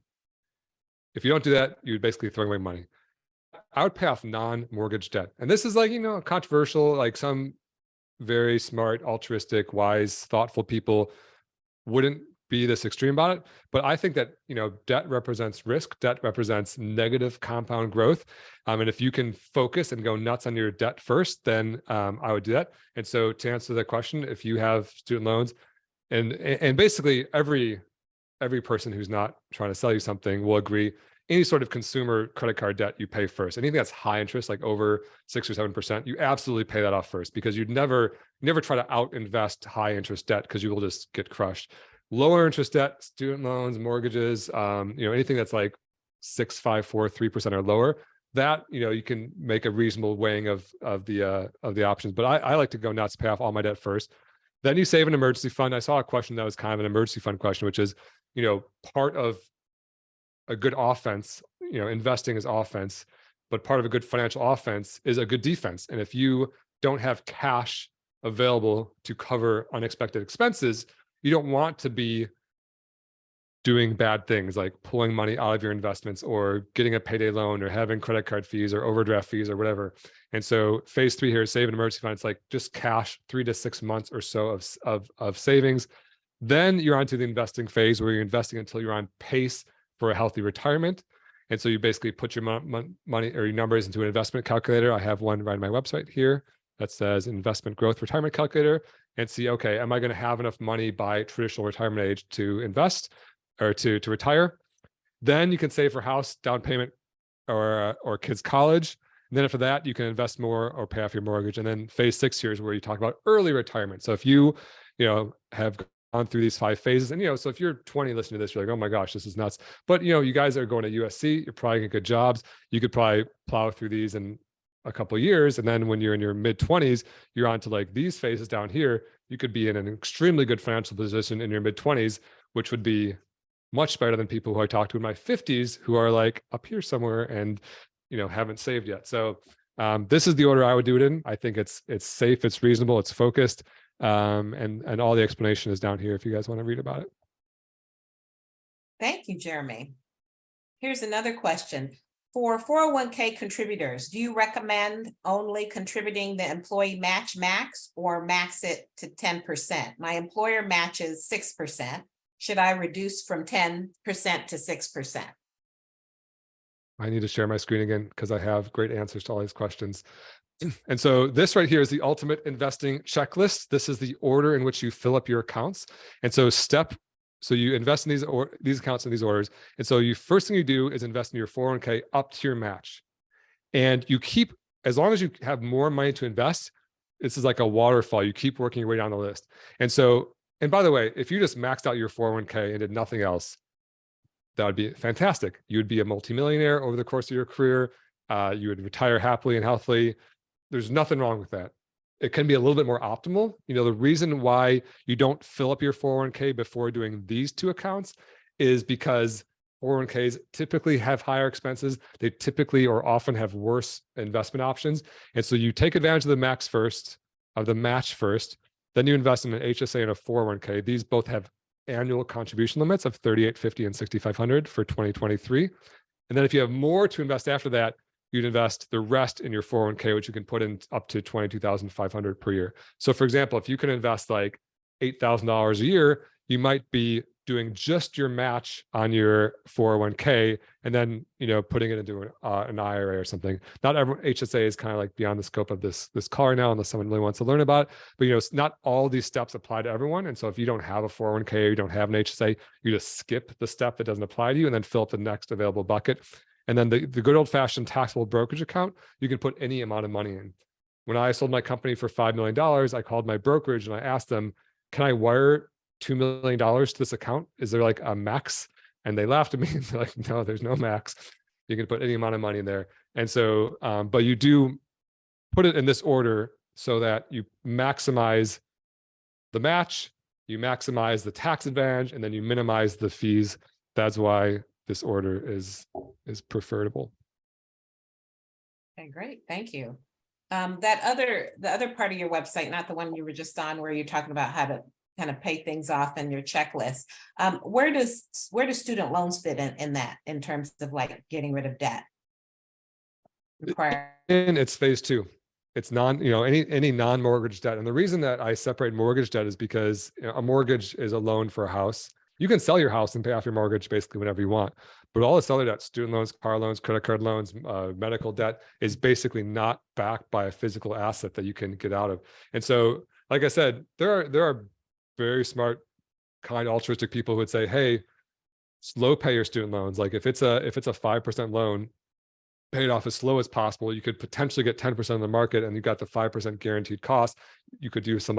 If you don't do that, you're basically throwing away money. I would pay off non-mortgage debt. And this is controversial, some very smart, altruistic, wise, thoughtful people wouldn't be this extreme about it. But I think that, debt represents risk. Debt represents negative compound growth. And if you can focus and go nuts on your debt first, then I would do that. And so to answer the question, if you have student loans and basically every person who's not trying to sell you something will agree, any sort of consumer credit card debt you pay first. Anything that's high interest, like over 6 or 7%, you absolutely pay that off first because you'd never try to out invest high interest debt because you will just get crushed. Lower interest debt, student loans, mortgages, anything that's like 6, 5, 4, 3% or lower, that you can make a reasonable weighing of the options. But I like to go nuts, pay off all my debt first. Then you save an emergency fund. I saw a question that was kind of an emergency fund question, which is, part of a good offense, investing is offense, but part of a good financial offense is a good defense. And if you don't have cash available to cover unexpected expenses, you don't want to be doing bad things like pulling money out of your investments or getting a payday loan or having credit card fees or overdraft fees or whatever. And so phase 3 here is save an emergency fund. It's like just cash 3 to 6 months or so of savings. Then you're onto the investing phase where you're investing until you're on pace for a healthy retirement. And so you basically put your money or your numbers into an investment calculator. I have one right on my website here that says investment growth retirement calculator, and see, okay, am I going to have enough money by traditional retirement age to invest or to retire? Then you can save for house down payment or kids' college. And then after that, you can invest more or pay off your mortgage. And then phase 6 here is where you talk about early retirement. So if you have gone through these 5 phases, and so if you're 20 listening to this, you're like, oh my gosh, this is nuts. But you guys are going to USC, you're probably getting good jobs. You could probably plow through these in a couple of years. And then when you're in your mid 20s, you're on to like these phases down here. You could be in an extremely good financial position in your mid 20s, which would be much better than people who I talked to in my 50s who are like up here somewhere and haven't saved yet. So this is the order I would do it in. I think it's safe, it's reasonable, it's focused, and all the explanation is down here if you guys want to read about it. Thank you, Jeremy. Here's another question. For 401k contributors, do you recommend only contributing the employee match max or max it to 10%? My employer matches 6%. Should I reduce from 10% to 6%? I need to share my screen again because I have great answers to all these questions. And so this right here is the ultimate investing checklist. This is the order in which you fill up your accounts. And so you invest in these accounts in these orders. And so first thing you do is invest in your 401k up to your match. And you keep, as long as you have more money to invest, this is like a waterfall. You keep working your way down the list. And by the way, if you just maxed out your 401k and did nothing else, that would be fantastic. You would be a multimillionaire over the course of your career. You would retire happily and healthily. There's nothing wrong with that. It can be a little bit more optimal. The reason why you don't fill up your 401k before doing these 2 accounts is because 401ks typically have higher expenses. They typically or often have worse investment options. And so you take advantage of the max first, of the match first, then you invest in an HSA and a 401k. These both have annual contribution limits of $3,850 and $6,500 for 2023. And then if you have more to invest after that, you'd invest the rest in your 401k, which you can put in up to $22,500 per year. So for example, if you can invest like $8,000 a year, you might be doing just your match on your 401k and then, putting it into an IRA or something. Not everyone, HSA is kind of like beyond the scope of this call now, unless someone really wants to learn about it. But, not all these steps apply to everyone. And so if you don't have a 401k or you don't have an HSA, you just skip the step that doesn't apply to you and then fill up the next available bucket. And then the good old fashioned taxable brokerage account, you can put any amount of money in. When I sold my company for $5 million, I called my brokerage and I asked them, can I wire $2 million to this account? Is there like a max? And they laughed at me and they're like, no, there's no max. You can put any amount of money in there. And so, but you do put it in this order so that you maximize the match, you maximize the tax advantage, and then you minimize the fees. That's why this order is preferable. Okay, great. Thank you. The other part of your website, not the one you were just on, where you're talking about how to kind of pay things off in your checklist. Where do student loans fit in that, in terms of like getting rid of debt? And it's phase 2. It's any non-mortgage debt. And the reason that I separate mortgage debt is because a mortgage is a loan for a house. You can sell your house and pay off your mortgage basically whenever you want. But all this other debt, student loans, car loans, credit card loans, medical debt, is basically not backed by a physical asset that you can get out of. And so, like I said, there are very smart, kind, altruistic people who would say, hey, slow pay your student loans. Like if it's a 5% loan, pay it off as slow as possible. You could potentially get 10% of the market and you got the 5% guaranteed cost. You could do some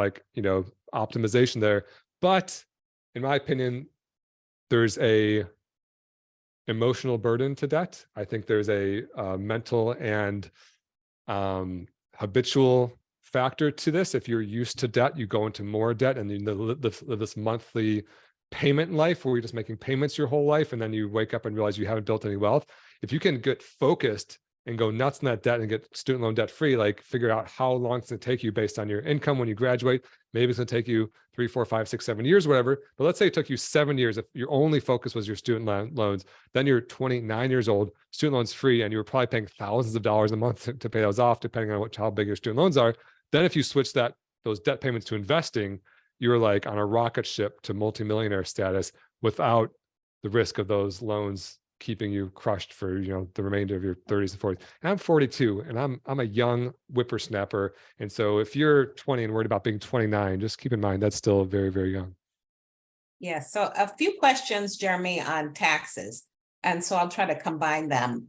optimization there. But in my opinion, there's a emotional burden to debt. I think there's a mental and habitual factor to this. If you're used to debt, you go into more debt, and this monthly payment life where you're just making payments your whole life, and then you wake up and realize you haven't built any wealth. If you can get focused and go nuts in that debt and get student loan debt free, figure out how long it's going to take you based on your income when you graduate. Maybe it's going to take you 3, 4, 5, 6, 7 years, whatever. But let's say it took you 7 years. If your only focus was your student loans, then you're 29 years old, student loans free, and you were probably paying thousands of dollars a month to pay those off, depending on how big your student loans are. Then if you switch those debt payments to investing, you're like on a rocket ship to multimillionaire status without the risk of those loans keeping you crushed for the remainder of your 30s and 40s. And I'm 42, and I'm a young whippersnapper. And so if you're 20 and worried about being 29, just keep in mind that's still very, very young. Yeah. So a few questions, Jeremy, on taxes, and so I'll try to combine them.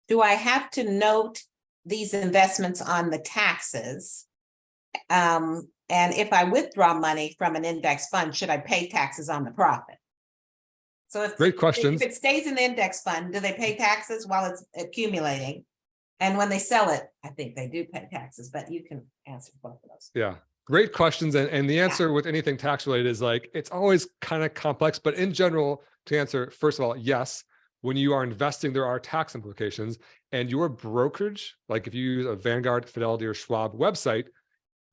Do I have to note these investments on the taxes. And if I withdraw money from an index fund, should I pay taxes on the profit? So Great questions. if it stays in the index fund, do they pay taxes while it's accumulating? And when they sell it, I think they do pay taxes, but you can answer both of those. Yeah, great questions. And the answer with anything tax related is like, it's always kind of complex, but in general, to answer, first of all, yes, when you are investing, there are tax implications, and your brokerage, like if you use a Vanguard, Fidelity, or Schwab website,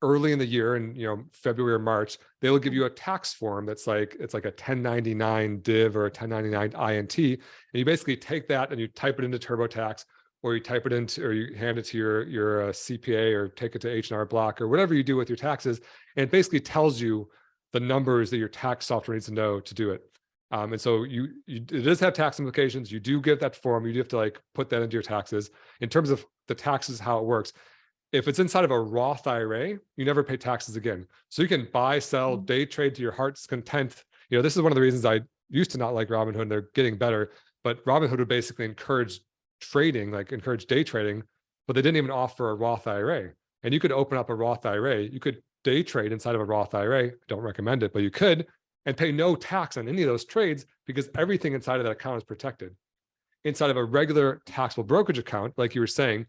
early in the year, in February or March, they will give you a tax form that's like, it's like a 1099 div or a 1099 INT. And you basically take that and you type it into TurboTax, or you type it into, or you hand it to your CPA, or take it to H&R Block, or whatever you do with your taxes. And it basically tells you the numbers that your tax software needs to know to do it. And so it does have tax implications. You do get that form. You do have to like put that into your taxes. In terms of the taxes, how it works, if it's inside of a Roth IRA, you never pay taxes again. So you can buy, sell, day trade to your heart's content. This is one of the reasons I used to not like Robinhood, and they're getting better. But Robinhood would basically encourage trading, like encourage day trading, but they didn't even offer a Roth IRA. And you could open up a Roth IRA. You could day trade inside of a Roth IRA. Don't recommend it, but you could, and pay no tax on any of those trades because everything inside of that account is protected. Inside of a regular taxable brokerage account, like you were saying,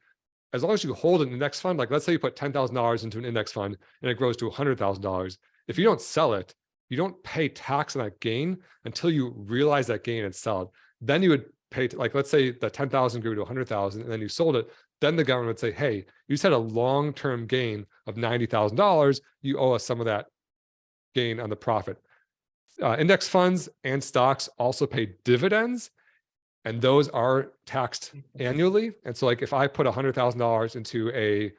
as long as you hold an index fund, like let's say you put $10,000 into an index fund and it grows to $100,000. If you don't sell it, you don't pay tax on that gain until you realize that gain and sell it. Then you would pay, like, let's say the 10,000 grew to 100,000 and then you sold it. Then the government would say, hey, you just had a long-term gain of $90,000. You owe us some of that gain on the profit. Index funds and stocks also pay dividends, and those are taxed annually. And so like if I put $100,000 into a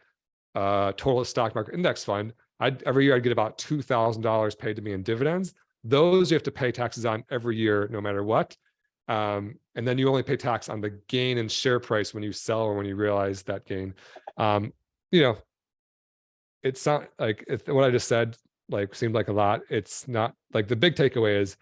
total stock market index fund, every year I'd get about $2,000 paid to me in dividends. Those you have to pay taxes on every year, no matter what. And then you only pay tax on the gain in share price when you sell or when you realize that gain. It's not like what I just said, like seemed like a lot. It's not. Like the big takeaway is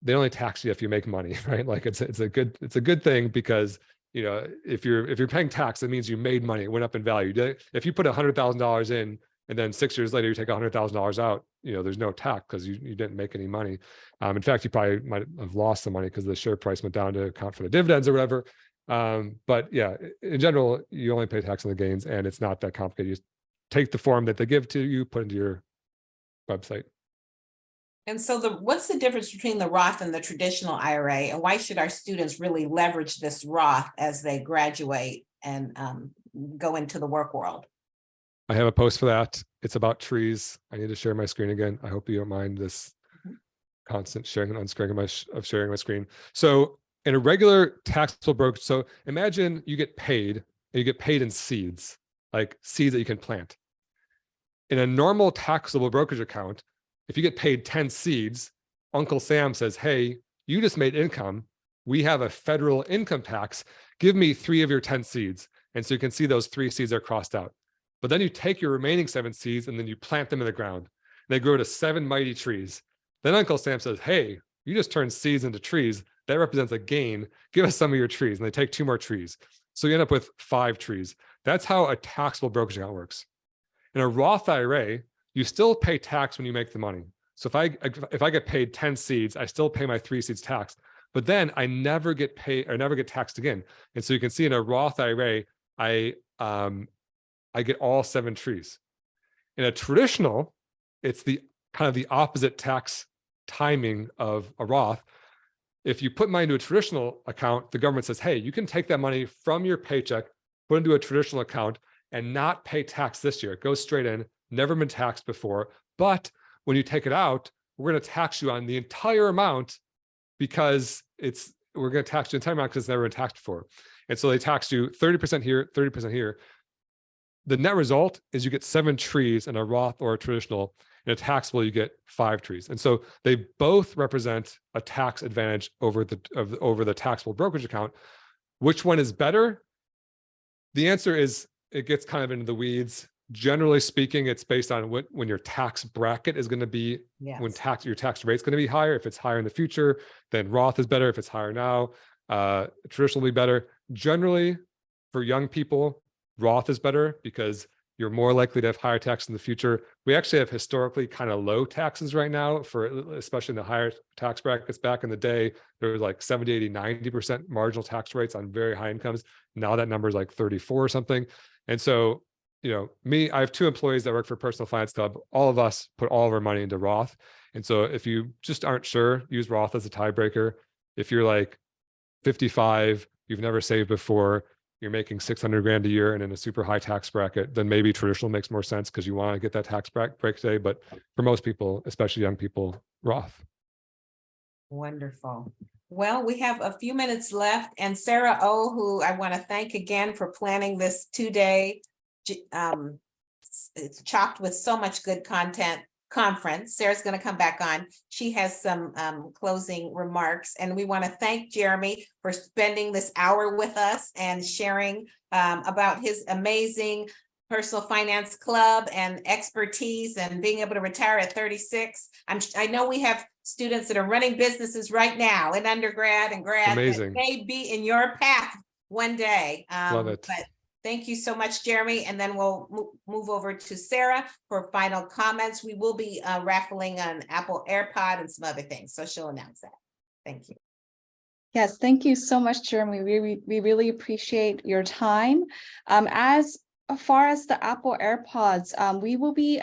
they only tax you if you make money, right? Like it's a good thing because if you're paying tax, it means you made money, it went up in value. If you put $100,000 in and then 6 years later you take $100,000 out, there's no tax because you didn't make any money. In fact, you probably might have lost some money because the share price went down to account for the dividends or whatever. But yeah, in general, you only pay tax on the gains, and it's not that complicated. You just take the form that they give to you, put into your website. And so what's the difference between the Roth and the traditional IRA, and why should our students really leverage this Roth as they graduate and go into the work world? I have a post for that. It's about trees. I need to share my screen again. I hope you don't mind this constant sharing and unsharing of sharing my screen. So in a regular taxable brokerage, so imagine you get paid, and you get paid in seeds, like seeds that you can plant. In a normal taxable brokerage account, if you get paid 10 seeds, Uncle Sam says, hey, you just made income. We have a federal income tax. Give me 3 of your 10 seeds. And so you can see those 3 seeds are crossed out. But then you take your remaining 7 seeds and then you plant them in the ground. They grow to 7 mighty trees. Then Uncle Sam says, hey, you just turned seeds into trees. That represents a gain. Give us some of your trees. And they take 2 more trees. So you end up with 5 trees. That's how a taxable brokerage account works. In a Roth IRA, you still pay tax when you make the money. So if I get paid 10 seeds, I still pay my 3 seeds tax, but then I never get paid or never get taxed again. And so you can see in a Roth IRA, I get all 7 trees. In a traditional, it's the kind of the opposite tax timing of a Roth. If you put money into a traditional account, the government says, hey, you can take that money from your paycheck, put into a traditional account, and not pay tax this year. It goes straight in, never been taxed before. But when you take it out, we're going to tax you on the entire amount because we're going to tax you the entire amount because it's never been taxed before. And so they tax you 30% here, 30% here. The net result is you get 7 trees in a Roth or a traditional. In a taxable, you get 5 trees. And so they both represent a tax advantage over the taxable brokerage account. Which one is better? The answer is, it gets kind of into the weeds. Generally speaking, it's based on when your tax bracket is going to be, Yes. when your tax rate is going to be higher. If it's higher in the future, then Roth is better. If it's higher now, traditional will be better. Generally, for young people, Roth is better because you're more likely to have higher taxes in the future. We actually have historically kind of low taxes right now for especially in the higher tax brackets. Back in the day, there was like 70, 80, 90% marginal tax rates on very high incomes. Now that number is like 34 or something. And so, I have 2 employees that work for Personal Finance Club. All of us put all of our money into Roth. And so if you just aren't sure, use Roth as a tiebreaker. If you're like 55, you've never saved before, you're making 600 grand a year and in a super high tax bracket, then maybe traditional makes more sense because you want to get that tax break today. But for most people, especially young people, Roth. Wonderful. Well, we have a few minutes left, and Sarah O, who I want to thank again for planning this 2-day, it's chocked with so much good content conference. Sarah's going to come back on. She has some closing remarks, and we want to thank Jeremy for spending this hour with us and sharing about his amazing Personal Finance Club and expertise and being able to retire at 36. I know we have students that are running businesses right now in undergrad and grad Amazing. that may be in your path one day. Love it. But thank you so much, Jeremy. And then we'll move over to Sarah for final comments. We will be raffling an Apple AirPod and some other things, so she'll announce that. Thank you. Yes, thank you so much, Jeremy. We really appreciate your time. As far as the Apple AirPods, we will be